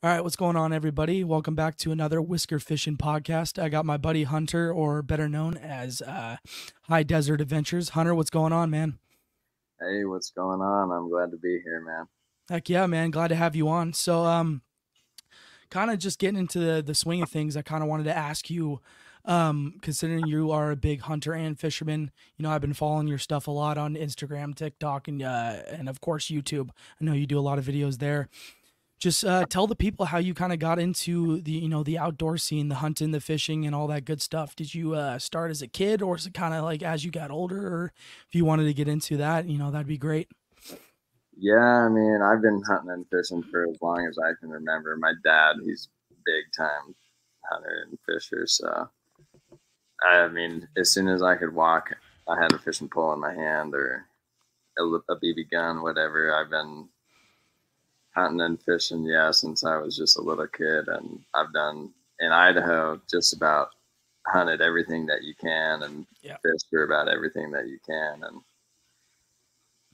All right, what's going on, everybody? Welcome back to another Whisker Fishing podcast. I got my buddy Hunter, or better known as High Desert Adventures. Hunter, what's going on, man? Hey, what's going on? I'm glad to be here, man. Heck yeah, man! Glad to have you on. So, kind of just getting into the swing of things. I kind of wanted to ask you, considering you are a big hunter and fisherman. I've been following your stuff a lot on Instagram, TikTok, and of course YouTube. I know you do a lot of videos there. Just tell the people how you kind of got into the outdoor scene, the hunting, the fishing, and all that good stuff. Did you start as a kid, or is it kind of like as you got older? Or if you wanted to get into that, that'd be great. Yeah, I mean, I've been hunting and fishing for as long as I can remember. My dad, he's big time hunter and fisher. So, I mean, as soon as I could walk, I had a fishing pole in my hand or a BB gun, whatever. I've been hunting and fishing, yeah, since I was just a little kid. And I've done in Idaho just about hunted everything that you can and Yeah. fished for about everything that you can. And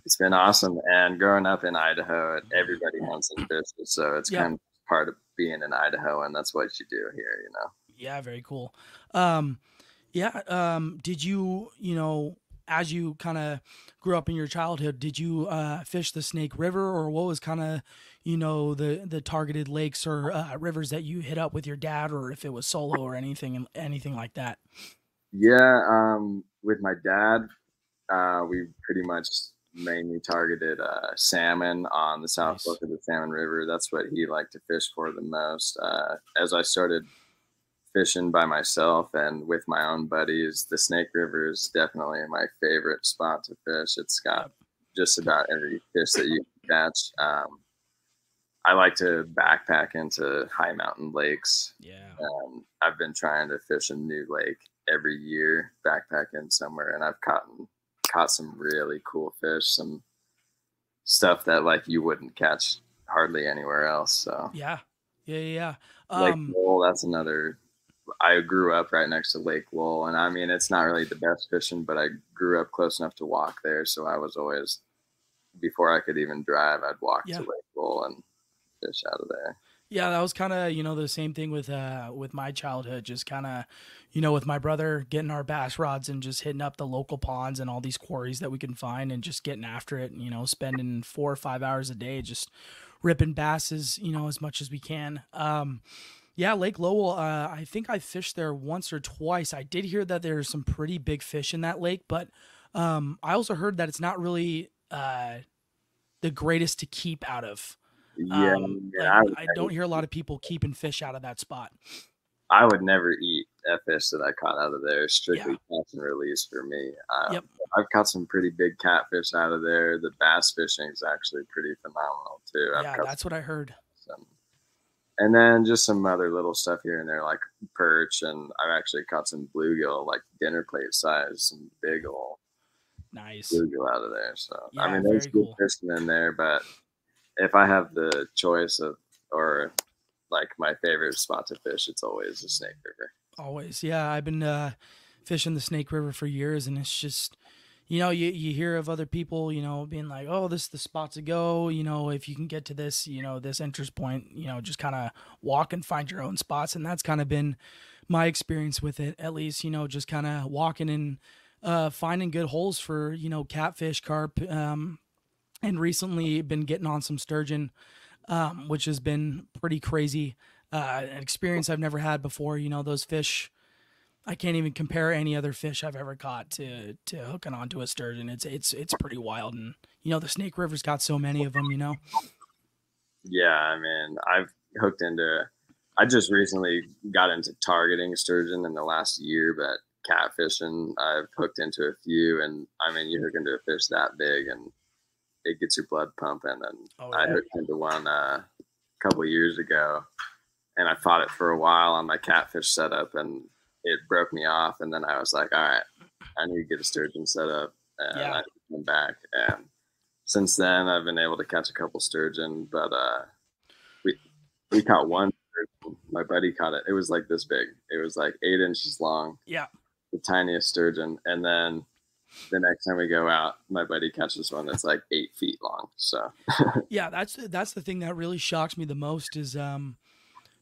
it's been awesome. And growing up in Idaho, everybody hunts and fishes. So it's Yeah. kind of part of being in Idaho. And that's what you do here. Yeah. Very cool. Um, yeah. Did you, as you kind of grew up in your childhood, did you fish the Snake River, or what was kind of, the targeted lakes or rivers that you hit up with your dad, or if it was solo or anything like that? Yeah. With my dad, we pretty much mainly targeted salmon on the South Nice. Fork of the Salmon River. That's what he liked to fish for the most. As I started fishing by myself and with my own buddies, the Snake River is definitely my favorite spot to fish. It's got Yep. just about every fish that you can catch. I like to backpack into high mountain lakes. Yeah. I've been trying to fish a new lake every year, backpacking somewhere, and I've caught some really cool fish, some stuff that like you wouldn't catch hardly anywhere else. So Yeah. Yeah. Yeah. Lake Um, Lowell, that's another. I grew up right next to Lake Lowell, and I mean it's not really the best fishing, but I grew up close enough to walk there, so I was always before I could even drive, I'd walk to yeah. Lake Lowell and fish out of there. Yeah, that was kind of, the same thing with my childhood, just kind of, with my brother getting our bass rods and just hitting up the local ponds and all these quarries that we can find and just getting after it, spending 4 or 5 hours a day just ripping basses, as much as we can. Yeah, Lake Lowell, I think I fished there once or twice. I did hear that there's some pretty big fish in that lake, but I also heard that it's not really the greatest to keep out of. Yeah, I mean, Like I don't hear a lot of people keeping fish out of that spot. I would never eat that fish that I caught out of there. Yeah. Strictly catch and release for me. Yep. I've caught some pretty big catfish out of there. The bass fishing is actually pretty phenomenal too. I've Yeah, caught that's what I heard. some, and then just some other little stuff here and there, like perch, and I've actually caught some bluegill, like dinner plate size, some big old Nice. bluegill out of there. So I Yeah, mean, there's very good cool. fishing in there, but if I have the choice of or like my favorite spot to fish, it's always the Snake River. Always. Yeah, I've been fishing the Snake River for years, and it's just, you hear of other people, being like, oh, this is the spot to go. If you can get to this, this interest point, just kind of walk and find your own spots. And that's kind of been my experience with it, at least, just kind of walking and finding good holes for, catfish, carp, and recently been getting on some sturgeon, which has been pretty crazy. An experience I've never had before. Those fish, I can't even compare any other fish I've ever caught to hooking onto a sturgeon. It's pretty wild, and the Snake River's got so many of them. Yeah, I mean, I've hooked into. I just recently got into targeting sturgeon in the last year, but catfishing, I've hooked into a few, and I mean, you hook into a fish that big, and it gets your blood pumping. And Oh I yeah, hooked into one a couple of years ago, and I fought it for a while on my catfish setup, and it broke me off. And then I was like, all right, I need to get a sturgeon set up, and yeah, I came back. And since then, I've been able to catch a couple sturgeon, but we we caught one. My buddy caught it. It was like this big. It was like 8 inches long, yeah. the tiniest sturgeon. And then the next time we go out, my buddy catches one that's like 8 feet long. So Yeah, that's the thing that really shocks me the most is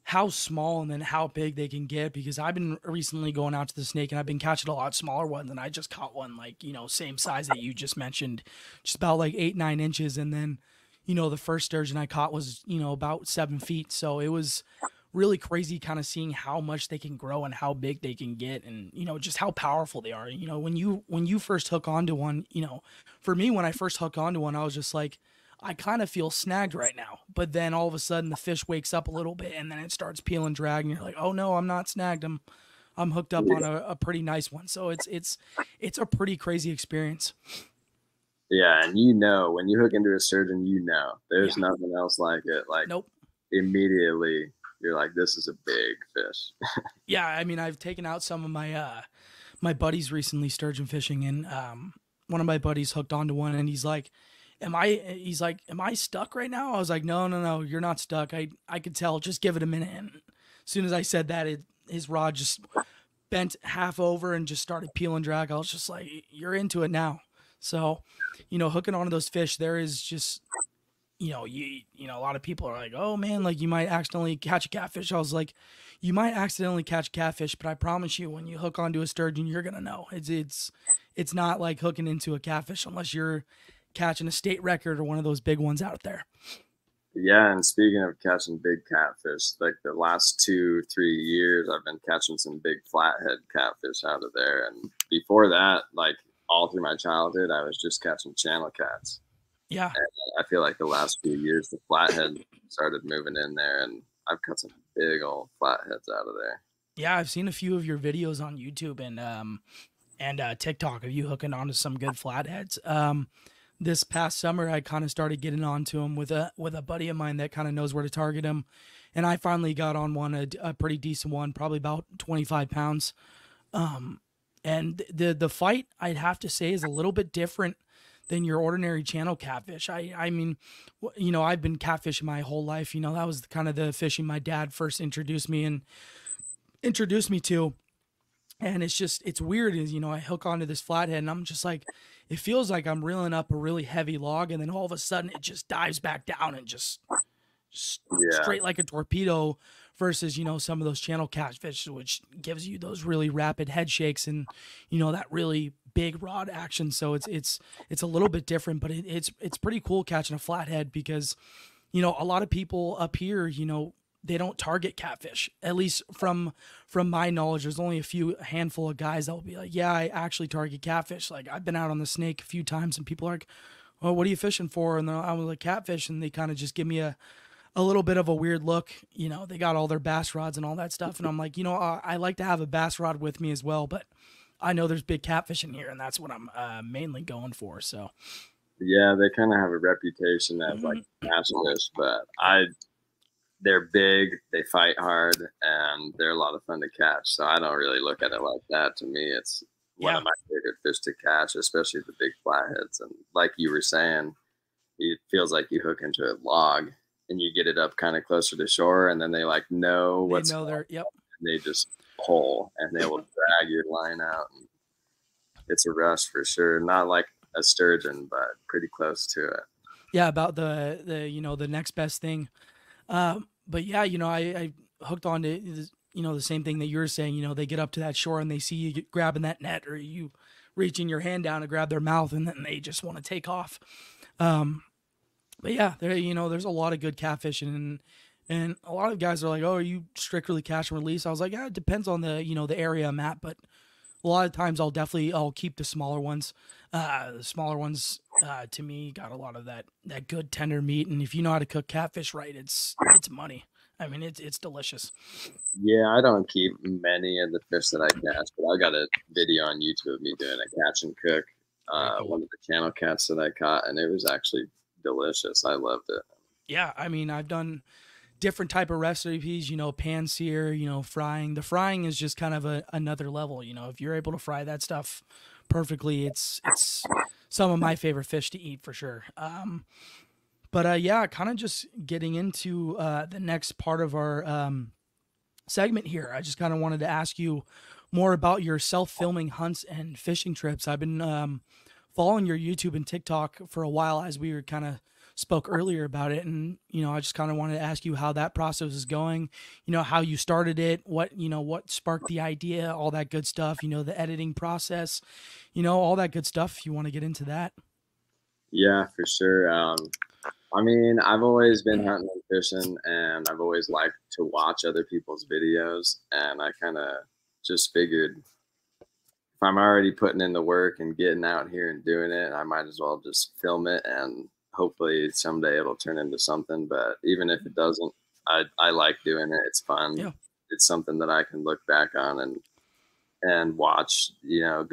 how small and then how big they can get, because I've been recently going out to the snake and I've been catching a lot smaller ones, and I just caught one like, same size that you just mentioned, just about like 8-9 inches. And then, the first sturgeon I caught was, about 7 feet. So it was really crazy kind of seeing how much they can grow and how big they can get, and just how powerful they are. When you first hook onto one, for me, when I first hook onto one, I was just like, I kind of feel snagged right now. But then all of a sudden the fish wakes up a little bit and then it starts peeling drag and you're like, oh no, I'm not snagged. I'm hooked up on a pretty nice one. So it's a pretty crazy experience. yeah, and when you hook into a sturgeon, there's Yeah. nothing else like it. Like Nope. immediately you're like, this is a big fish. Yeah, I mean, I've taken out some of my buddies recently sturgeon fishing, and one of my buddies hooked onto one, and he's like, am I stuck right now? I was like, no, no, no, you're not stuck. I could tell. Just give it a minute. And as soon as I said that, his rod just bent half over and just started peeling drag. I was just like, you're into it now. So, hooking onto those fish, there is just, a lot of people are like, oh man, like you might accidentally catch a catfish. I was like, you might accidentally catch a catfish, but I promise you, when you hook onto a sturgeon, you're gonna know. It's not like hooking into a catfish unless you're catching a state record or one of those big ones out there. Yeah, and speaking of catching big catfish, like the last 2-3 years, I've been catching some big flathead catfish out of there. And before that, like all through my childhood, I was just catching channel cats. Yeah. And I feel like the last few years, the flathead started moving in there, and I've caught some big old flatheads out of there. Yeah, I've seen a few of your videos on YouTube and TikTok of you hooking onto some good flatheads. This past summer, I kind of started getting onto them with a buddy of mine that kind of knows where to target them, and I finally got on one, a pretty decent one, probably about 25 pounds. And the fight, I'd have to say, is a little bit different than your ordinary channel catfish. I mean, I've been catfishing my whole life. That was kind of the fishing my dad first introduced me to. And it's weird is, I hook onto this flathead and I'm just like, it feels like I'm reeling up a really heavy log. And then all of a sudden it just dives back down and just Yeah, straight like a torpedo, versus, some of those channel catfish, which gives you those really rapid head shakes and, that really big rod action. So it's a little bit different, but it's pretty cool catching a flathead because, a lot of people up here, they don't target catfish. At least from my knowledge, there's only a handful of guys that will be like, yeah, I actually target catfish. Like I've been out on the snake a few times and people are like, oh, what are you fishing for? And I was like, catfish. And they kind of just give me a little bit of a weird look. They got all their bass rods and all that stuff. And I'm like, I like to have a bass rod with me as well, but I know there's big catfish in here and that's what I'm mainly going for. So, yeah, they kind of have a reputation as like catch fish, but they're big, they fight hard, and they're a lot of fun to catch. So I don't really look at it like that. To me, it's one yeah, of my favorite fish to catch, especially the big flatheads. And like you were saying, it feels like you hook into a log and you get it up kind of closer to shore, and then they like know they what's know going on, yep. and they just pull and they will drag your line out. And it's a rush for sure. Not like a sturgeon, but pretty close to it. Yeah. About the next best thing. But yeah, I hooked on to, the same thing that you're saying. They get up to that shore and they see you grabbing that net, or you reaching your hand down to grab their mouth, and then they just want to take off. But yeah, there's a lot of good catfishing, and a lot of guys are like, oh, are you strictly catch and release? I was like, yeah, it depends on the area I'm at, but a lot of times I'll keep the smaller ones. The smaller ones, to me, got a lot of that good tender meat, and if you know how to cook catfish right, it's money. I mean, it's delicious. Yeah, I don't keep many of the fish that I catch, but I got a video on YouTube of me doing a catch and cook. Very cool. One of the channel cats that I caught, and it was actually delicious. I loved it. Yeah, I mean, I've done different type of recipes, pan sear, frying. The frying is just kind of another level. If you're able to fry that stuff perfectly, it's some of my favorite fish to eat for sure. But yeah, kind of just getting into the next part of our segment here. I just kind of wanted to ask you, more about your self-filming hunts and fishing trips. I've been following your YouTube and TikTok for a while, as we were kind of spoke earlier about it, and I just kind of wanted to ask you how that process is going. How you started it, what sparked the idea, all that good stuff. The editing process, all that good stuff. If you want to get into that. Yeah, for sure. I mean, I've always been hunting and fishing, and I've always liked to watch other people's videos. And I kind of just figured if I'm already putting in the work and getting out here and doing it, I might as well just film it, and hopefully someday it'll turn into something. But even if it doesn't, I like doing it. It's fun. Yeah. It's something that I can look back on and watch, go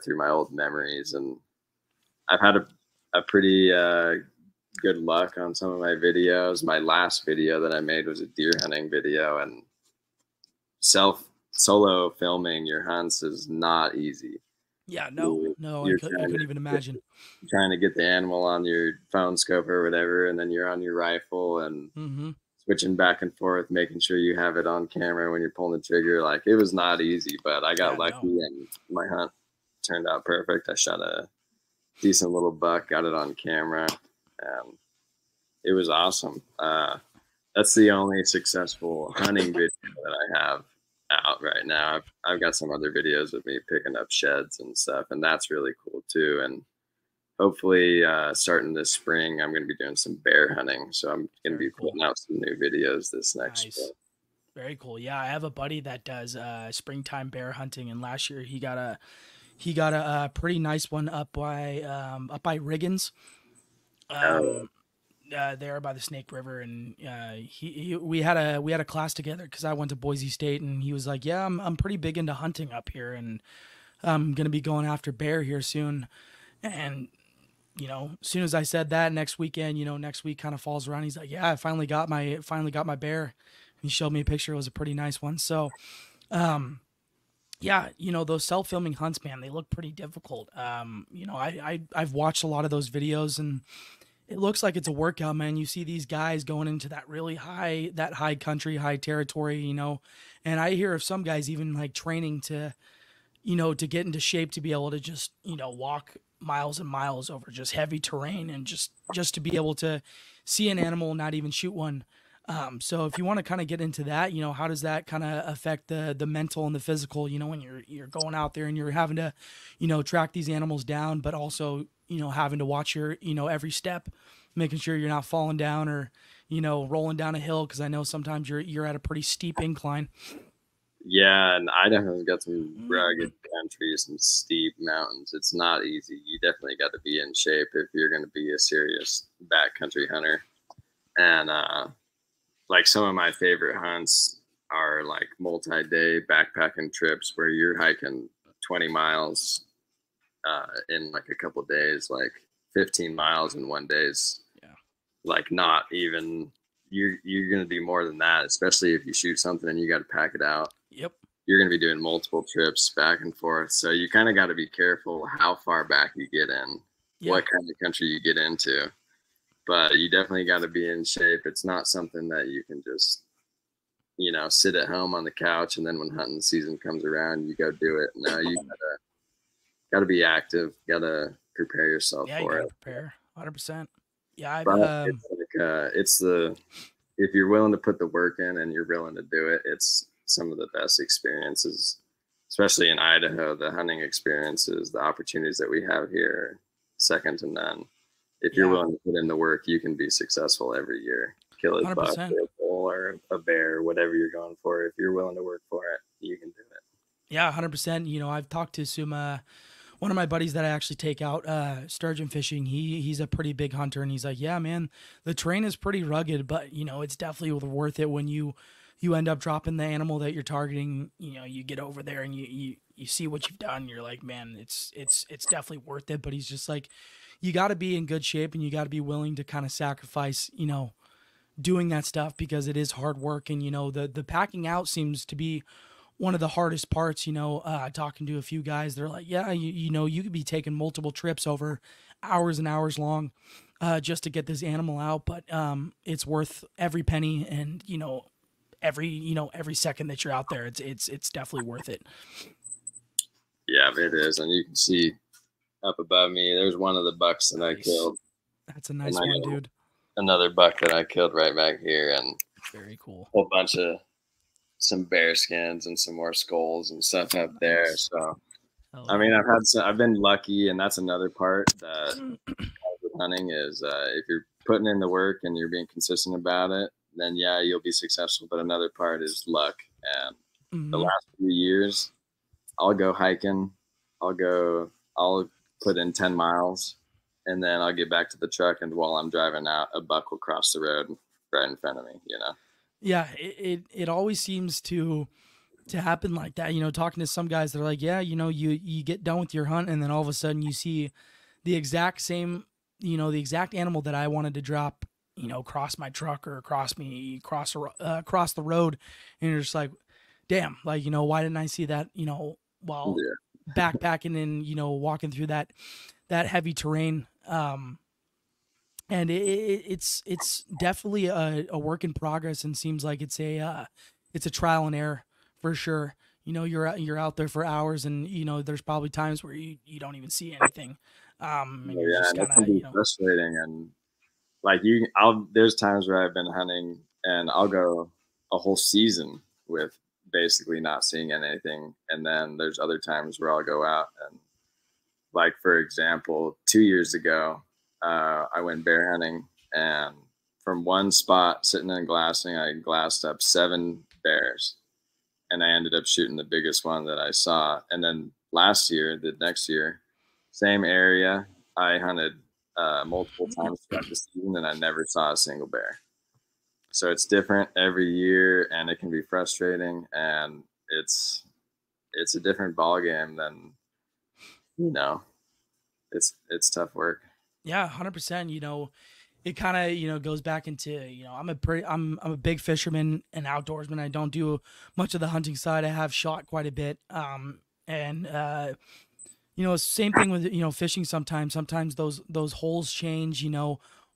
through my old memories. And I've had a pretty good luck on some of my videos. My last video that I made was a deer hunting video, and solo filming your hunts is not easy. Yeah, no, You're I couldn't even imagine. trying to get the animal on your phone scope or whatever, and then you're on your rifle and Mm-hmm. switching back and forth, making sure you have it on camera when you're pulling the trigger. Like, it was not easy, but I got Yeah, lucky no. and my hunt turned out perfect. I shot a decent little buck, got it on camera, and it was awesome. That's the only successful hunting video that I have out right now. I've got some other videos of me picking up sheds and stuff, and that's really cool too. And hopefully, starting this spring, I'm going to be doing some bear hunting. So I'm going to Very be cool. putting out some new videos this next Nice. spring. Very cool. Yeah, I have a buddy that does springtime bear hunting, and last year he got a pretty nice one up by Riggins. Uh, Um, there by the Snake River, and we had a class together because I went to Boise State, and he was like, "Yeah, I'm pretty big into hunting up here, and I'm gonna be going after bear here soon." And as soon as I said that, next week kind of falls around. He's like, "Yeah, I finally got my bear." He showed me a picture. It was a pretty nice one. So, um, yeah, those self-filming hunts, man, they look pretty difficult. I've watched a lot of those videos, and it looks like it's a workout, man. You see these guys going into that high country, high territory, and I hear of some guys even like training to get into shape to be able to just, walk miles and miles over just heavy terrain, and just to be able to see an animal and not even shoot one. So if you want to kind of get into that, how does that kind of affect the mental and the physical, when you're going out there and you're having to, track these animals down, but also, having to watch your, every step, making sure you're not falling down or, rolling down a hill. Cause I know sometimes you're at a pretty steep incline. yeah, and Idaho's got some rugged country, some steep mountains. It's not easy. You definitely got to be in shape if you're going to be a serious backcountry hunter. And like, some of my favorite hunts are like multi-day backpacking trips where you're hiking 20 miles in like a couple of days, like 15 miles in one day's Yeah. like not even you're going to do more than that, especially if you shoot something and you got to pack it out. Yep. You're going to be doing multiple trips back and forth, so you kind of got to be careful how far back you get in, Yeah. what kind of country you get into. But you definitely got to be in shape. It's not something that you can just sit at home on the couch and then when hunting season comes around you go do it. No, you gotta be active, gotta prepare yourself Yeah. You for got to it. prepare 100%. Yeah. But it's like it's the if you're willing to put the work in and you're willing to do it, it's some of the best experiences, especially in Idaho. The hunting experiences, the opportunities that we have here, second to none. If you're Yeah. willing to put in the work, you can be successful every year. Kill a buck 100%. or a bull or a bear, whatever you're going for. If you're willing to work for it, you can do it. Yeah. 100%. I've talked to some, one of my buddies that I actually take out sturgeon fishing. He's a pretty big hunter, and he's like, yeah, man, the terrain is pretty rugged, but it's definitely worth it when you end up dropping the animal that you're targeting. You get over there and you see what you've done. You're like, man, it's definitely worth it. But he's just like, you got to be in good shape and you got to be willing to kind of sacrifice, doing that stuff, because it is hard work. And the packing out seems to be one of the hardest parts. Talking to a few guys, they're like, yeah, you could be taking multiple trips over hours and hours long just to get this animal out, but it's worth every penny. And every second that you're out there. It's definitely worth it. Yeah, it is. And you can see up above me, there's one of the bucks that I Nice. killed. That's a nice one, dude. Another buck that I killed right back here, and very cool. A whole bunch of some bear skins and some more skulls and stuff up there. So, I mean, I've been lucky, and that's another part that with hunting is if you're putting in the work and you're being consistent about it, then yeah, you'll be successful. But another part is luck. And the last few years, I'll go hiking. I'll put in 10 miles, and then I'll get back to the truck. And while I'm driving out, a buck will cross the road right in front of me, you know? Yeah. It always seems to happen like that. Talking to some guys that are like, yeah, you get done with your hunt and then all of a sudden you see the exact same, the exact animal that I wanted to drop, across my truck or across the road. And you're just like, damn, like, why didn't I see that, while backpacking and, walking through that heavy terrain. And it's definitely a work in progress, and seems like it's a trial and error for sure. You're out there for hours, and there's probably times where you don't even see anything. And you're just that can be frustrating. And like there's times where I've been hunting and I'll go a whole season with basically not seeing anything, and then there's other times where I'll go out and, like, for example, 2 years ago, I went bear hunting, and from one spot sitting in glassing, I glassed up 7 bears, and I ended up shooting the biggest one that I saw. And then the next year, same area, I hunted multiple times throughout the season, and I never saw a single bear. So it's different every year, and it can be frustrating, and it's a different ball game than, it's tough work. Yeah, 100%. It kind of, goes back into, I'm a big fisherman and outdoorsman. I don't do much of the hunting side. I have shot quite a bit. And same thing with, fishing sometimes. Sometimes those holes change,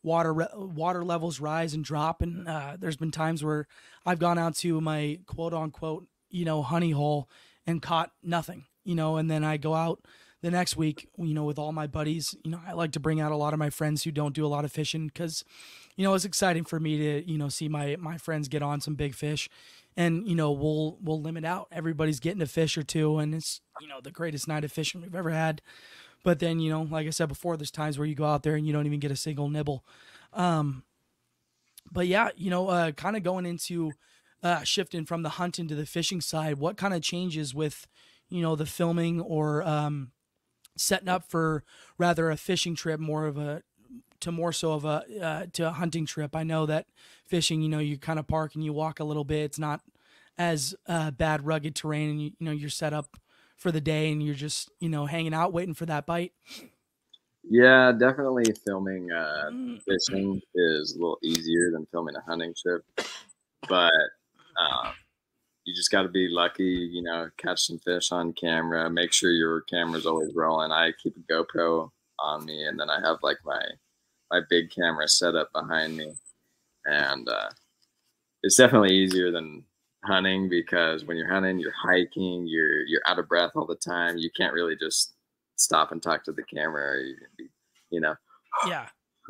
water levels rise and drop. And there's been times where I've gone out to my quote unquote, honey hole and caught nothing, and then I go out the next week, with all my buddies. I like to bring out a lot of my friends who don't do a lot of fishing, because, it's exciting for me to, see my friends get on some big fish, and, we'll limit out. Everybody's getting a fish or two, and it's, the greatest night of fishing we've ever had. But then, like I said before, there's times where you go out there and you don't even get a single nibble. But yeah, kind of going into shifting from the hunting to the fishing side, what kind of changes with, the filming or setting up for rather a fishing trip, more so of a hunting trip? I know that fishing, you kind of park and you walk a little bit. It's not as bad, rugged terrain, and you're set up for the day and you're just, hanging out waiting for that bite. Yeah, definitely filming fishing is a little easier than filming a hunting trip, but you just got to be lucky, catch some fish on camera, make sure your camera's always rolling. I keep a GoPro on me, and then I have like my big camera set up behind me. And it's definitely easier than hunting, because when you're hunting, you're hiking, you're out of breath all the time. You can't really just stop and talk to the camera, or yeah,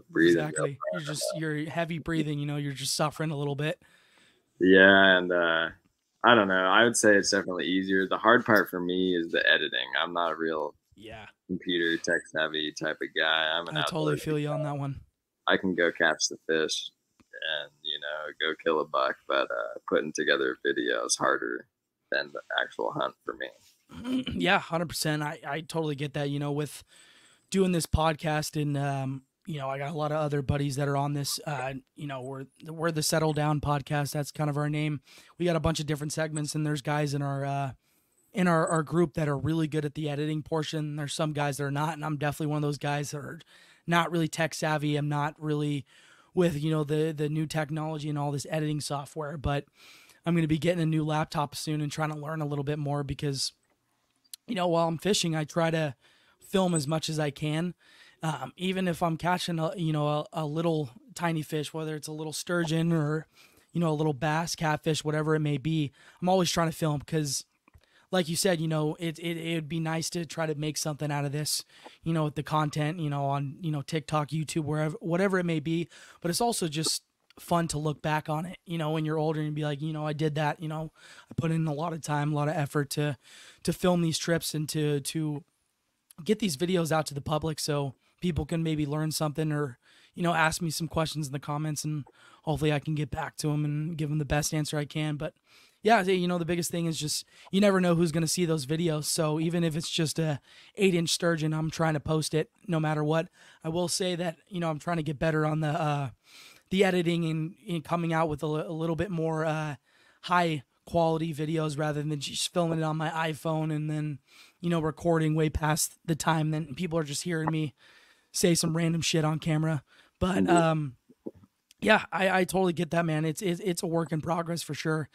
breathing. Exactly. You're heavy breathing, you're just suffering a little bit. Yeah. And I don't know. I would say it's definitely easier. The hard part for me is the editing. I'm not a real computer tech savvy type of guy. I totally feel you on that one. I can go catch the fish and, go kill a buck, but putting together a video is harder than the actual hunt for me. Yeah, 100%. I totally get that, with doing this podcast, and I got a lot of other buddies that are on this. We're the Settle Down podcast. That's kind of our name. We got a bunch of different segments, and there's guys in our group that are really good at the editing portion. There's some guys that are not, and I'm definitely one of those guys that are not really tech savvy. I'm not really with the new technology and all this editing software, but I'm going to be getting a new laptop soon and trying to learn a little bit more, because while I'm fishing, I try to film as much as I can. Even if I'm catching a little tiny fish, whether it's a little sturgeon or you know, a little bass, catfish, whatever it may be, I'm always trying to film because, like you said, you know, it would be nice to try to make something out of this, you know, with the content, you know, on, you know, TikTok, YouTube, wherever, whatever it may be. But it's also just fun to look back on it, you know, when you're older and be like, you know, I did that, you know, I put in a lot of time, a lot of effort to film these trips and to get these videos out to the public so people can maybe learn something or, you know, ask me some questions in the comments and hopefully I can get back to them and give them the best answer I can. But yeah, you know, the biggest thing is just you never know who's going to see those videos. So even if it's just a 8-inch sturgeon, I'm trying to post it no matter what. I will say that, you know, I'm trying to get better on the editing and coming out with a little bit more high quality videos rather than just filming it on my iPhone and then, you know, recording way past the time. Then people are just hearing me say some random shit on camera. But yeah, I totally get that, man. It's a work in progress for sure.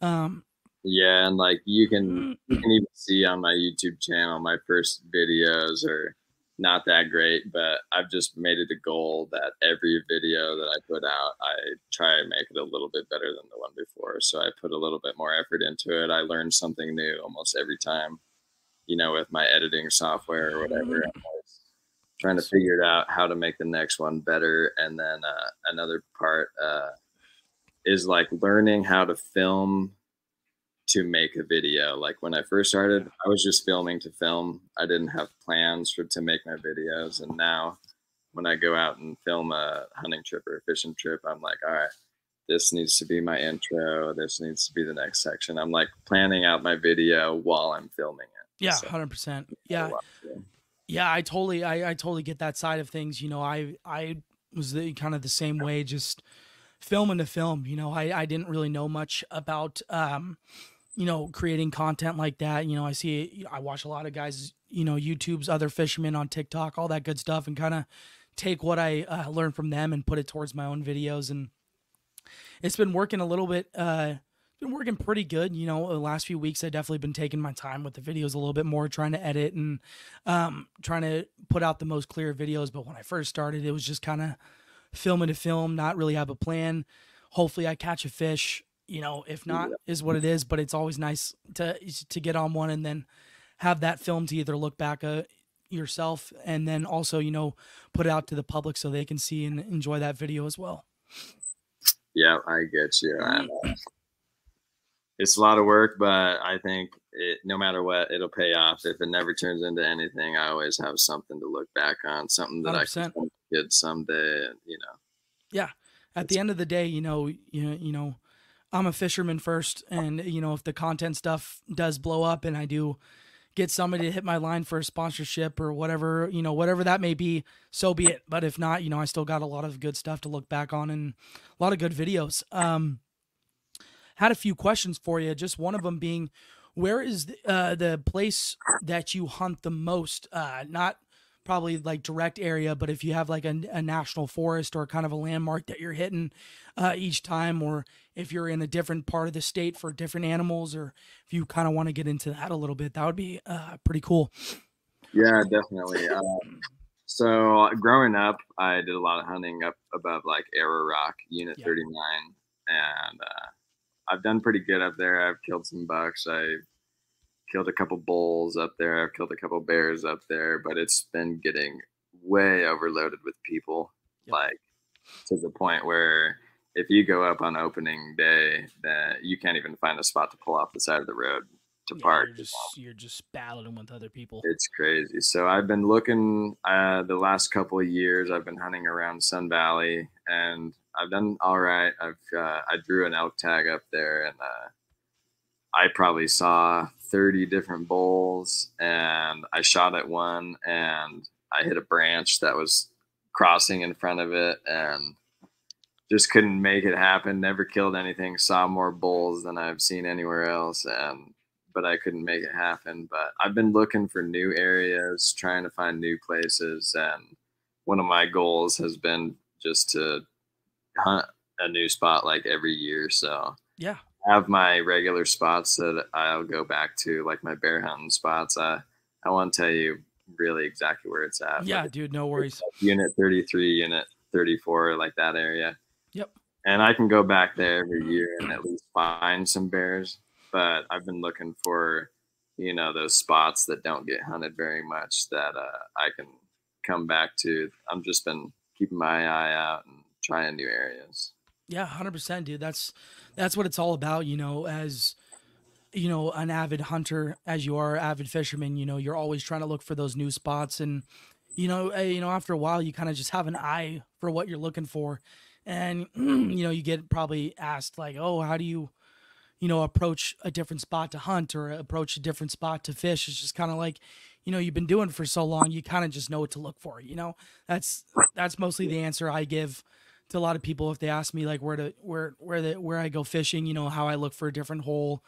Yeah, and like you can Mm, even see on my YouTube channel, my first videos are not that great, but I've just made it a goal that every video that I put out, I try and make it a little bit better than the one before. So I put a little bit more effort into it. I learn something new almost every time, you know, with my editing software or whatever. I'm always trying to figure it out how to make the next one better. And then another part is like learning how to film to make a video. Like when I first started, I was just filming to film. I didn't have plans to make my videos. And now when I go out and film a hunting trip or a fishing trip, I'm like, all right, this needs to be my intro. This needs to be the next section. I'm like planning out my video while I'm filming it. yeah, So 100%. a Yeah. lot, yeah. Yeah, I totally get that side of things. You know, I was kind of the same way, just filming to film. You know, I didn't really know much about you know, creating content like that. You know, I watch a lot of guys, you know, YouTube's other fishermen on TikTok, all that good stuff, and kind of take what I learned from them and put it towards my own videos. And it's been working a little bit. Been working pretty good. You know, the last few weeks I definitely been taking my time with the videos a little bit more, trying to edit and trying to put out the most clear videos. But when I first started, it was just kind of filming to film, not really have a plan. Hopefully, I catch a fish. You know, if not, is what it is. But it's always nice to get on one and then have that film to either look back yourself and then also, you know, put it out to the public so they can see and enjoy that video as well. Yeah, I get you. It's a lot of work, but I think no matter what, it'll pay off. If it never turns into anything, I always have something to look back on, something that I can 100%. tell my kids someday, and you know, Yeah. At the end of the day, you know, I'm a fisherman first, and you know, if the content stuff does blow up, and I do get somebody to hit my line for a sponsorship or whatever, you know, whatever that may be, so be it. But if not, you know, I still got a lot of good stuff to look back on and a lot of good videos. Had a few questions for you. Just one of them being, where is the place that you hunt the most? Not probably like direct area, but if you have like a national forest or kind of a landmark that you're hitting each time, or if you're in a different part of the state for different animals, or if you kind of want to get into that a little bit, that would be pretty cool. yeah, definitely. So growing up, I did a lot of hunting up above like Arrow Rock, Unit Yeah. 39, and I've done pretty good up there. I've killed some bucks. I killed a couple bulls up there. I've killed a couple bears up there, but it's been getting way overloaded with people, Yep. like to the point where if you go up on opening day, then you can't even find a spot to pull off the side of the road to Yeah, park. you're just battling with other people. It's crazy. So I've been looking the last couple of years. I've been hunting around Sun Valley, and I've done all right. I drew an elk tag up there, and I probably saw 30 different bulls, and I shot at one, and I hit a branch that was crossing in front of it, and just couldn't make it happen. Never killed anything. Saw more bulls than I've seen anywhere else, and but I couldn't make it happen. But I've been looking for new areas, trying to find new places, and one of my goals has been just to hunt a new spot like every year. So Yeah. I have my regular spots that I'll go back to, like my bear hunting spots. I won't tell you really exactly where it's at, but Yeah, dude, no it's worries. like Unit 33, Unit 34, like that area. Yep. And I can go back there every year and at least find some bears. But I've been looking for, those spots that don't get hunted very much that I can come back to. I've just been keeping my eye out and trying new areas. Yeah, 100%, dude. That's what it's all about, as an avid hunter, as you are avid fisherman, you're always trying to look for those new spots. And after a while you kind of just have an eye for what you're looking for. And you get probably asked like, "Oh, how do you approach a different spot to hunt or approach a different spot to fish?" It's just kind of like, you've been doing it for so long, you kind of just know what to look for. That's mostly the answer I give to a lot of people if they ask me like where I go fishing, how I look for a different hole,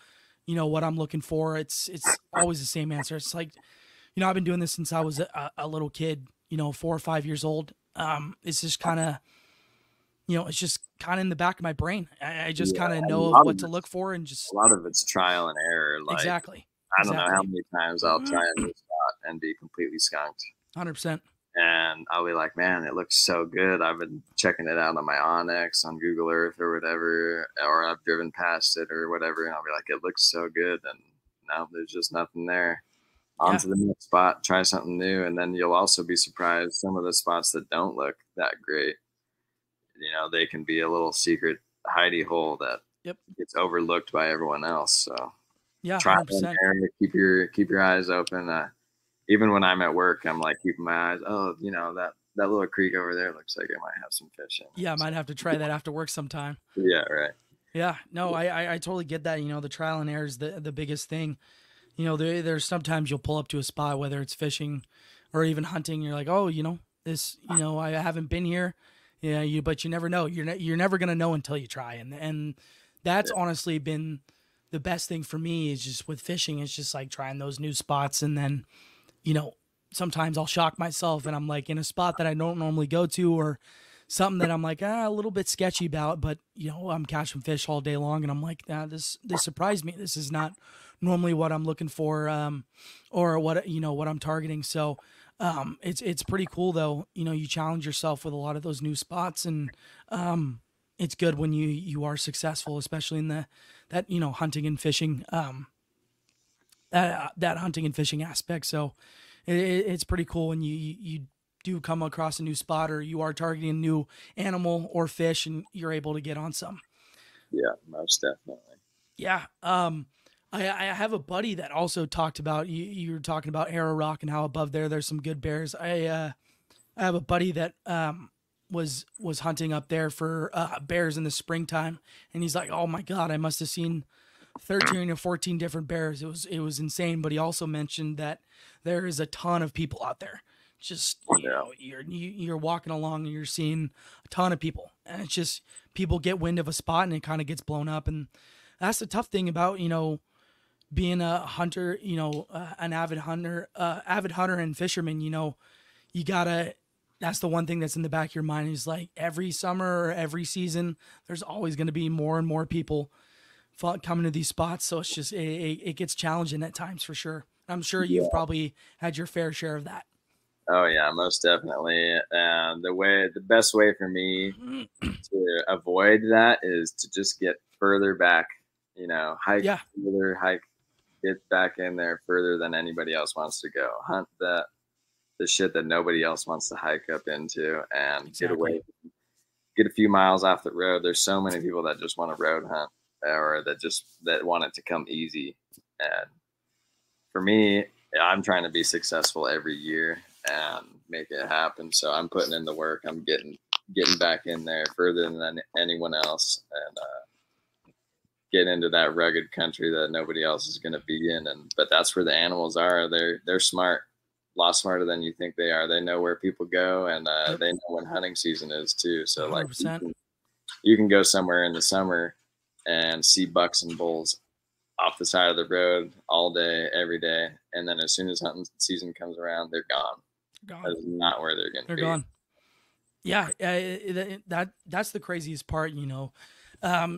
what I'm looking for. It's always the same answer. It's like, I've been doing this since I was a little kid, 4 or 5 years old. It's just kind of, it's just kind of in the back of my brain. I just Yeah, kind of and know of what to look for and a just lot of it's trial and error. Like exactly, I don't know how exactly, many times I'll try a new spot and be completely skunked. 100%. And I'll be like, man, it looks so good. I've been checking it out on my Onyx on Google Earth or whatever, or I've driven past it or whatever, and I'll be like, it looks so good, and no, there's just nothing there. On Yeah, to the next spot, try something new, and then you'll also be surprised. Some of the spots that don't look that great, they can be a little secret hidey hole that yep, gets overlooked by everyone else. So yeah, try and 100%. error, keep your eyes open. Even when I'm at work, I'm like keeping my eyes. Oh, that little creek over there looks like it might have some fish in it. Yeah, I So, might have to try that after work sometime. yeah, right. Yeah, no, I totally get that. The trial and error is the biggest thing. There's sometimes you'll pull up to a spot, whether it's fishing or even hunting. You're like, oh, this, I haven't been here. Yeah, but you never know. You're never gonna know until you try. And that's Yeah, honestly been the best thing for me is just with fishing. It's just like trying those new spots, and then, you know, sometimes I'll shock myself and I'm like in a spot that I don't normally go to or something that I'm like a little bit sketchy about, but I'm catching fish all day long and I'm like, this surprised me. This is not normally what I'm looking for, or what I'm targeting. So, it's pretty cool though. You challenge yourself with a lot of those new spots and, it's good when you are successful, especially in that hunting and fishing, that hunting and fishing aspect. So it's pretty cool when you do come across a new spot or you are targeting a new animal or fish and you're able to get on some. yeah, most definitely. Yeah. I have a buddy that also talked about you were talking about Arrow Rock and how above there's some good bears. I have a buddy that was hunting up there for bears in the springtime, and he's like, "Oh my god, I must have seen 13 or 14 different bears. It was insane." But he also mentioned that there is a ton of people out there. Just Yeah, you're walking along and you're seeing a ton of people, and it's just people get wind of a spot and it kind of gets blown up, and that's the tough thing about being a hunter, an avid hunter and fisherman. You gotta. That's the one thing that's in the back of your mind is like every summer or every season, there's always going to be more and more people coming to these spots. So it's just it gets challenging at times for sure. I'm sure you've yeah. probably had your fair share of that. Oh yeah, most definitely. And the best way for me to avoid that is to just get further back. Hike Yeah, further, get back in there further than anybody else wants to go. Hunt the shit that nobody else wants to hike up into, and get exactly. away, get a few miles off the road. There's so many people that just want to road hunt or that want it to come easy. And for me, I'm trying to be successful every year and make it happen. So I'm putting in the work. I'm getting back in there further than anyone else, and get into that rugged country that nobody else is going to be in. But that's where the animals are. They're smart, a lot smarter than you think they are. They know where people go, and Yep, they know when hunting season is too. So like 100%. you can go somewhere in the summer and see bucks and bulls off the side of the road all day, every day, and then as soon as hunting season comes around, they're gone. Gone. That is not where they're going to They're be. gone. Yeah, that's the craziest part.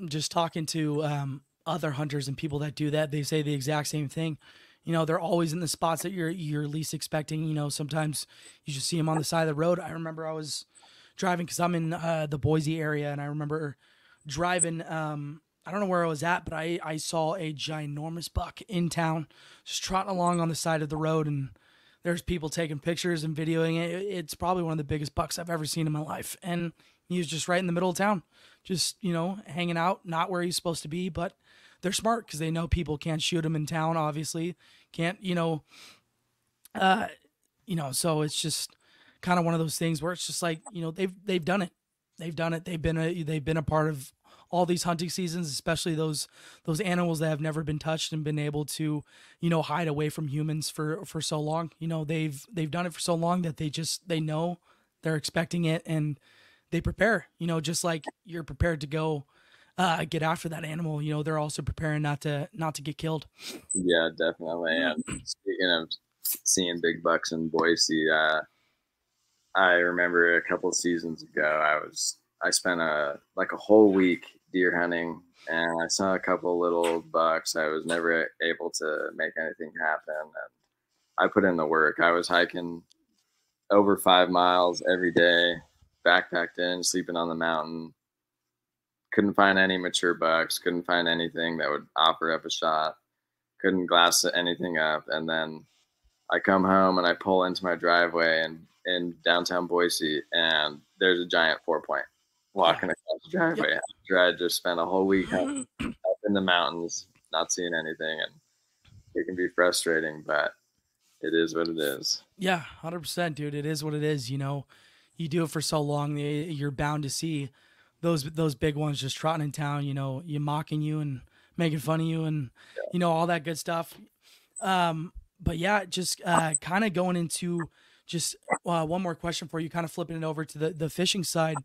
Just talking to other hunters and people that do that, they say the exact same thing. They're always in the spots that you're least expecting. Sometimes you just see them on the side of the road. I remember I was driving because I'm in the Boise area, and I remember driving. I don't know where I was at, but I saw a ginormous buck in town, just trotting along on the side of the road, and there's people taking pictures and videoing it. It's probably one of the biggest bucks I've ever seen in my life, and he was just right in the middle of town, just hanging out, not where he's supposed to be, but they're smart because they know people can't shoot him in town. Obviously, can't uh, so it's just kind of one of those things where it's just like they've done it. They've done it. They've been a part of all these hunting seasons, especially those animals that have never been touched and been able to, hide away from humans for so long. They've done it for so long that they know they're expecting it and they prepare. Just like you're prepared to go get after that animal. They're also preparing not to get killed. Yeah, definitely. And speaking of seeing big bucks in Boise, I remember a couple of seasons ago, I spent a whole week deer hunting, and I saw a couple little bucks. I was never able to make anything happen, and I put in the work. I was hiking over 5 miles every day, backpacked in, sleeping on the mountain. Couldn't find any mature bucks. Couldn't find anything that would offer up a shot. Couldn't glass anything up, and then I come home and I pull into my driveway and in downtown Boise, and there's a giant 4-point walking across the driveway. Yep. After I just spent a whole week up in the mountains, not seeing anything, and it can be frustrating, but it is what it is. Yeah, 100%, dude. It is what it is. You do it for so long, you're bound to see those big ones just trotting in town. You mocking you and making fun of you, and all that good stuff. But yeah, just kind of going into just one more question for you, kind of flipping it over to the fishing side.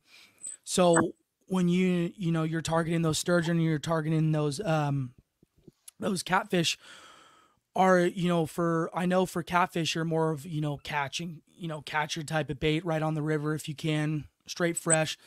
So when you're targeting those sturgeon, you're targeting those catfish. I know for catfish, you're more of catching, catcher type of bait right on the river if you can, straight fresh.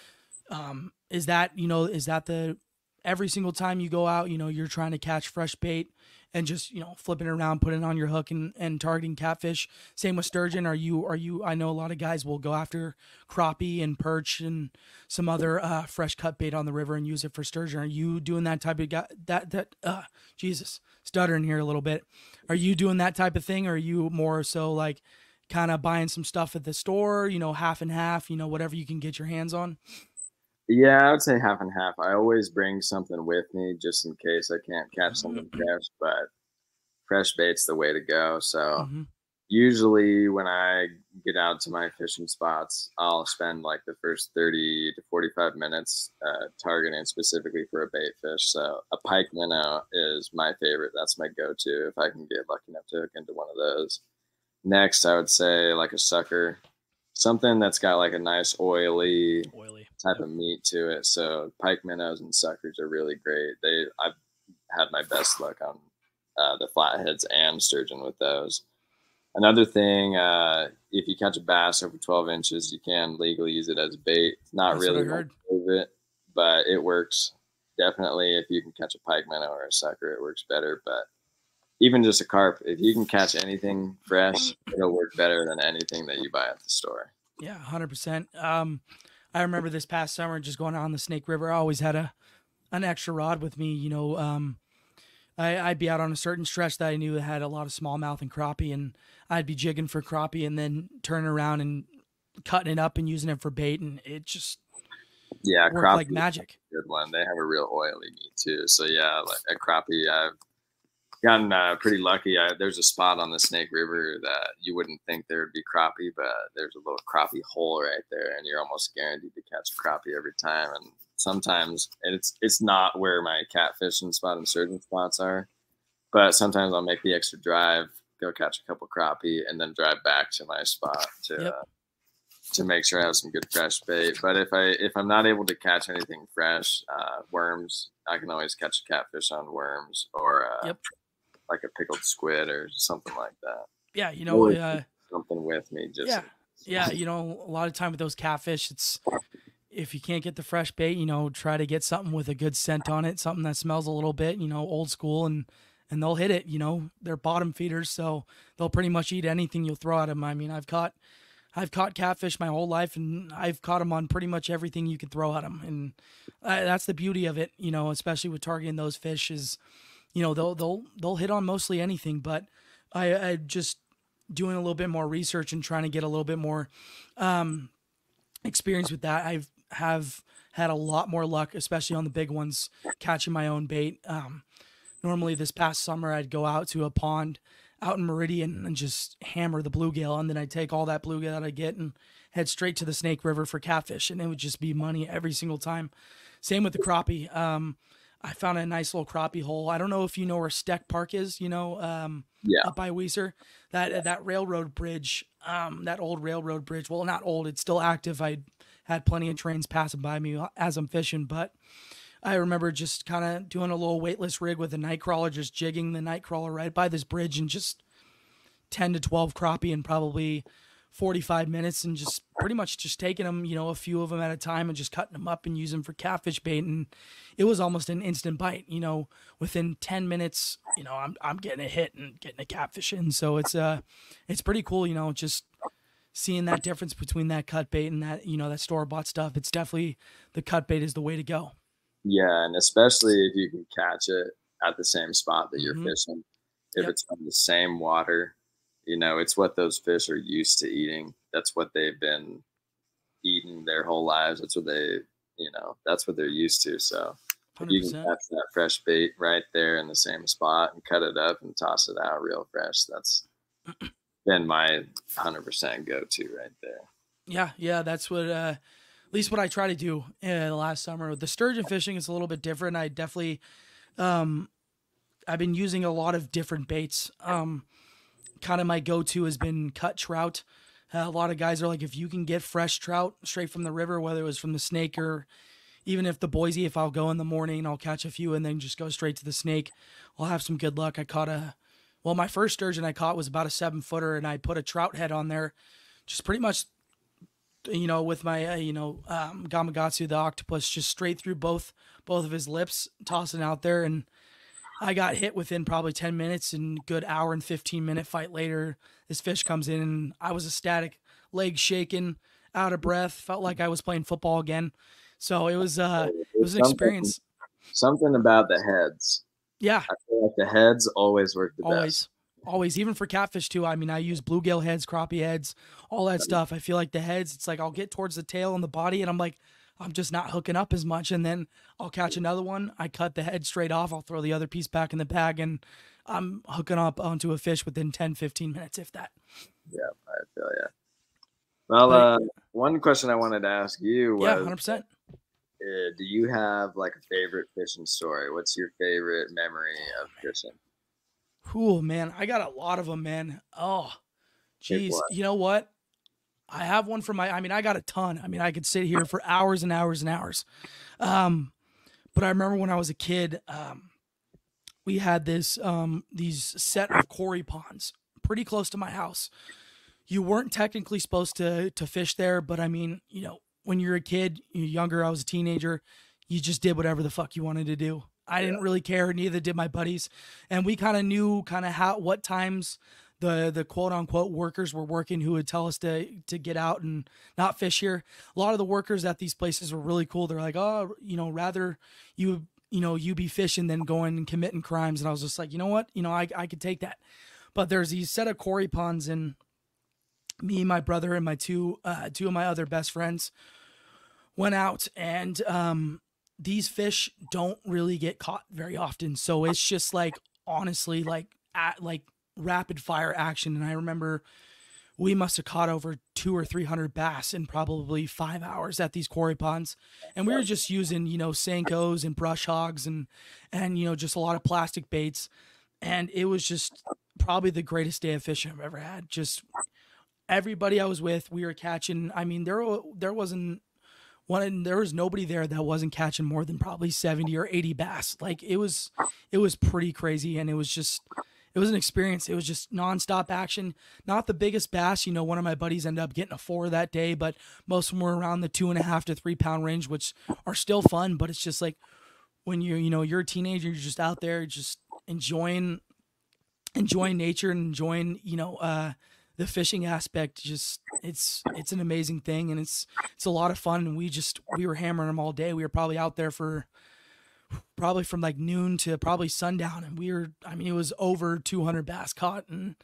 Is that the every single time you go out, you're trying to catch fresh bait and just, flipping it around, putting it on your hook and targeting catfish. Same with sturgeon. I know a lot of guys will go after crappie and perch and some other fresh cut bait on the river and use it for sturgeon. Are you doing that type of Jesus, stuttering here a little bit. Are you doing that type of thing? Or are you more so like kind of buying some stuff at the store, half and half, whatever you can get your hands on? Yeah, I would say half and half. I always bring something with me just in case I can't catch something fresh, but fresh bait's the way to go. So Mm-hmm. usually when I get out to my fishing spots, I'll spend like the first 30 to 45 minutes targeting specifically for a bait fish. So a pike minnow is my favorite. That's my go-to if I can get lucky enough to hook into one of those. Next, I would say like a sucker, something that's got like a nice oily type Yep. of meat to it. So pike minnows and suckers are really great. I've had my best luck on the flatheads and sturgeon with those. Another thing, if you catch a bass over 12 inches, you can legally use it as bait. It's not That's what I really my heard. favorite, but it works. Definitely, if you can catch a pike minnow or a sucker, it works better. But even just a carp, if you can catch anything fresh, it'll work better than anything that you buy at the store. Yeah, 100%. I remember this past summer just going out on the Snake River. I always had an extra rod with me. I'd be out on a certain stretch that I knew had a lot of smallmouth and crappie, and I'd be jigging for crappie and then turning around and cutting it up and using it for bait, and it just Yeah, worked crappie like is magic. a good one. They have a real oily meat too. So yeah, like a crappie, I've gotten pretty lucky. There's a spot on the Snake River that you wouldn't think there would be crappie, but there's a little crappie hole right there, and you're almost guaranteed to catch a crappie every time. And sometimes it's not where my catfishing spot and sturgeon spots are, but sometimes I'll make the extra drive, go catch a couple crappie, and then drive back to my spot Yep. to make sure I have some good fresh bait. But if I'm not able to catch anything fresh, worms, I can always catch a catfish on worms or Yep. like a pickled squid or something like that. Yeah. Always something with me, just Yeah. Yeah. A lot of time with those catfish, it's if you can't get the fresh bait, try to get something with a good scent on it, something that smells a little bit, old school, and they'll hit it. They're bottom feeders, so they'll pretty much eat anything you'll throw at them. I mean, I've caught I've caught catfish my whole life, and I've caught them on pretty much everything you could throw at them, and that's the beauty of it, especially with targeting those fish is, they'll hit on mostly anything. But I just doing a little bit more research and trying to get a little bit more experience with that. Have had a lot more luck, especially on the big ones, catching my own bait. Normally this past summer I'd go out to a pond out in Meridian and just hammer the bluegill, and then I'd take all that bluegill that I get and head straight to the Snake River for catfish, and it would just be money every single time. Same with the crappie. I found a nice little crappie hole. I don't know if you know where Steck Park is, Yeah. up by Whisker. That railroad bridge, that old railroad bridge. Well, not old, it's still active. I had plenty of trains passing by me as I'm fishing, but I remember just kind of doing a little weightless rig with a night crawler, just jigging the night crawler right by this bridge, and just 10 to 12 crappie in probably 45 minutes, and just pretty much just taking them, a few of them at a time, and just cutting them up and using them for catfish bait. And it was almost an instant bite, within 10 minutes, I'm getting a hit and getting a catfish in. So it's pretty cool, just seeing that difference between that cut bait and that, that store-bought stuff. It's definitely, the cut bait is the way to go. Yeah, and especially if you can catch it at the same spot that you're fishing. If it's from the same water, it's what those fish are used to eating. That's what they've been eating their whole lives. That's what that's what they're used to. So if you can catch that fresh bait right there in the same spot and cut it up and toss it out real fresh, that's been my 100% go-to right there. Yeah, that's what at least what I try to do last summer. The sturgeon fishing is a little bit different. I definitely, I've been using a lot of different baits. Kind of my go-to has been cut trout. A lot of guys are like, if you can get fresh trout straight from the river, whether it was from the Snake or even if if I'll go in the morning, I'll catch a few and then just go straight to the Snake, I'll have some good luck. I caught my first sturgeon I caught was about a 7-footer, and I put a trout head on there, just pretty much, with my, Gamakatsu, the octopus, just straight through both of his lips, tossing out there. And I got hit within probably 10 minutes, and good hour and 15-minute fight later, this fish comes in, and I was ecstatic, legs shaking, out of breath, felt like I was playing football again. So it was an experience. Something about the heads. Yeah. I feel like the heads always work the best. Always, even for catfish too. I mean, I use bluegill heads, crappie heads, all that stuff. I feel like the heads, it's like I'll get towards the tail and the body, and I'm like, I'm just not hooking up as much. And then I'll catch another one. I cut the head straight off. I'll throw the other piece back in the bag, and I'm hooking up onto a fish within 10, 15 minutes, if that. Yeah, I feel you. Well, one question I wanted to ask you was, 100%. Do you have like a favorite fishing story? What's your favorite memory of fishing? Cool, man. I got a lot of them, man. Oh, geez. You know what? I have one for I got a ton. I mean, I could sit here for hours and hours and hours. But I remember when I was a kid, we had these set of quarry ponds pretty close to my house. You weren't technically supposed to fish there, but I mean, when you're a kid, you're younger, I was a teenager, you just did whatever the fuck you wanted to do. I didn't really care. Neither did my buddies. And we kind of knew what times the quote unquote workers were working, who would tell us to get out and not fish here. A lot of the workers at these places were really cool. They're like, oh, rather you be fishing than going and committing crimes. And I was just like, you know what? I could take that. But there's these set of quarry ponds, and me, my brother, and my two of my other best friends went out, and these fish don't really get caught very often. So it's just like, honestly, like rapid fire action. And I remember we must have caught over 200 or 300 bass in probably 5 hours at these quarry ponds. And we were just using, Senkos and brush hogs and just a lot of plastic baits. And it was just probably the greatest day of fishing I've ever had. Just everybody I was with, we were catching. I mean, there was nobody there that wasn't catching more than probably 70 or 80 bass. Like it was pretty crazy. And it was an experience. It was just nonstop action. Not the biggest bass. One of my buddies ended up getting a 4 that day, but most of them were around the 2.5 to 3 pound range, which are still fun. But it's just like when you're a teenager, you're just out there, just enjoying nature and enjoying, the fishing aspect, just it's an amazing thing, and it's a lot of fun. And we were hammering them all day. We were probably out there for probably from like noon to probably sundown, and I mean, it was over 200 bass caught, and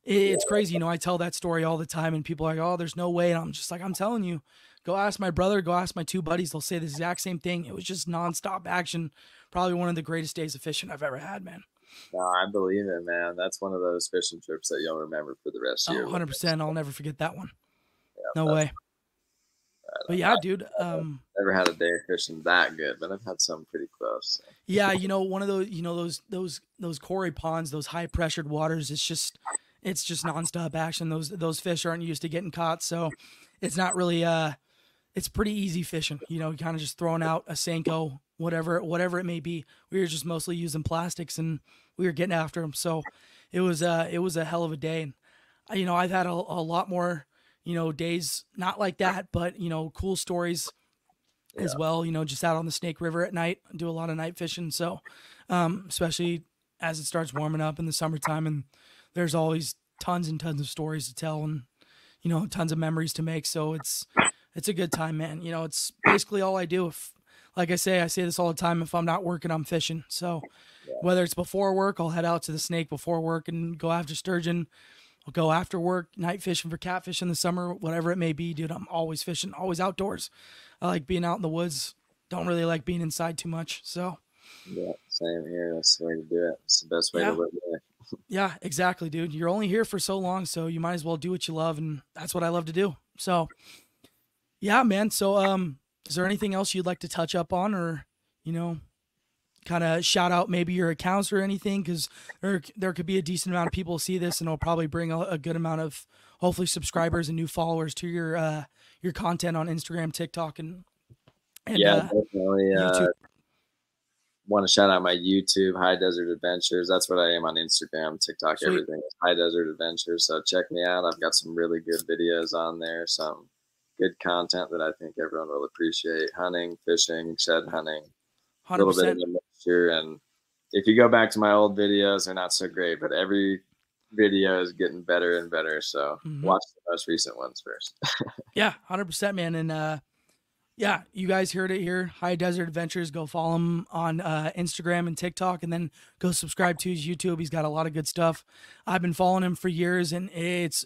it's crazy. You know, I tell that story all the time, and people are like, "Oh, there's no way." And I'm just like, I'm telling you, go ask my brother, go ask my two buddies. They'll say the exact same thing. It was just nonstop action. Probably one of the greatest days of fishing I've ever had, man. No, I believe it, man. That's one of those fishing trips that you'll remember for the rest of Oh, your life. 100%. I'll never forget that one. Yeah, No way. But yeah, dude. Never had a day of fishing that good, but I've had some pretty close. So. Yeah, you know, one of those, you know, those quarry ponds, those high pressured waters. It's just nonstop action. Those fish aren't used to getting caught, so it's not really it's pretty easy fishing. You know, kind of just throwing out a Senko, whatever it may be. We were just mostly using plastics, and we were getting after them. So it was a hell of a day. And you know, I've had a lot more, you know, days not like that, but you know, cool stories as well. You know, just out on the Snake River at night, do a lot of night fishing. So especially as it starts warming up in the summertime, and there's always tons and tons of stories to tell, and you know, tons of memories to make. So it's a good time, man. You know, it's basically all I do. Like I say this all the time. If I'm not working, I'm fishing. So whether it's before work, I'll head out to the Snake before work and go after sturgeon. I'll go after work, night fishing for catfish in the summer, whatever it may be, dude. I'm always fishing, always outdoors. I like being out in the woods. Don't really like being inside too much. So yeah, same here. That's the way to do it. It's the best way to live life. Yeah, exactly, dude. You're only here for so long, so you might as well do what you love, and that's what I love to do. So yeah, man. So is there anything else you'd like to touch up on, or you know, kind of shout out maybe your accounts or anything? Because there could be a decent amount of people see this, and it'll probably bring a good amount of hopefully subscribers and new followers to your content on Instagram, TikTok, and yeah, definitely. YouTube. Want to shout out my YouTube, High Desert Adventures. That's what I am on Instagram, TikTok, Sweet. everything is High Desert Adventures. So check me out. I've got some really good videos on there, some good content that I think everyone will appreciate. Hunting, fishing, shed hunting, 100%. a little bit of a mixture. And if you go back to my old videos, they're not so great, but every video is getting better and better. So watch the most recent ones first. Yeah, 100%, man. And yeah, you guys heard it here. High Desert Adventures. Go follow him on Instagram and TikTok, and then go subscribe to his YouTube. He's got a lot of good stuff. I've been following him for years, and it's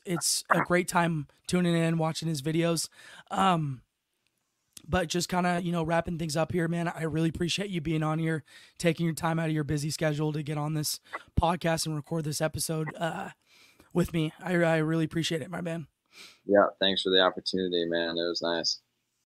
a great time tuning in, watching his videos. But just kind of, you know, wrapping things up here, man. I really appreciate you being on here, taking your time out of your busy schedule to get on this podcast and record this episode with me. I really appreciate it, my man. Yeah, thanks for the opportunity, man. It was nice.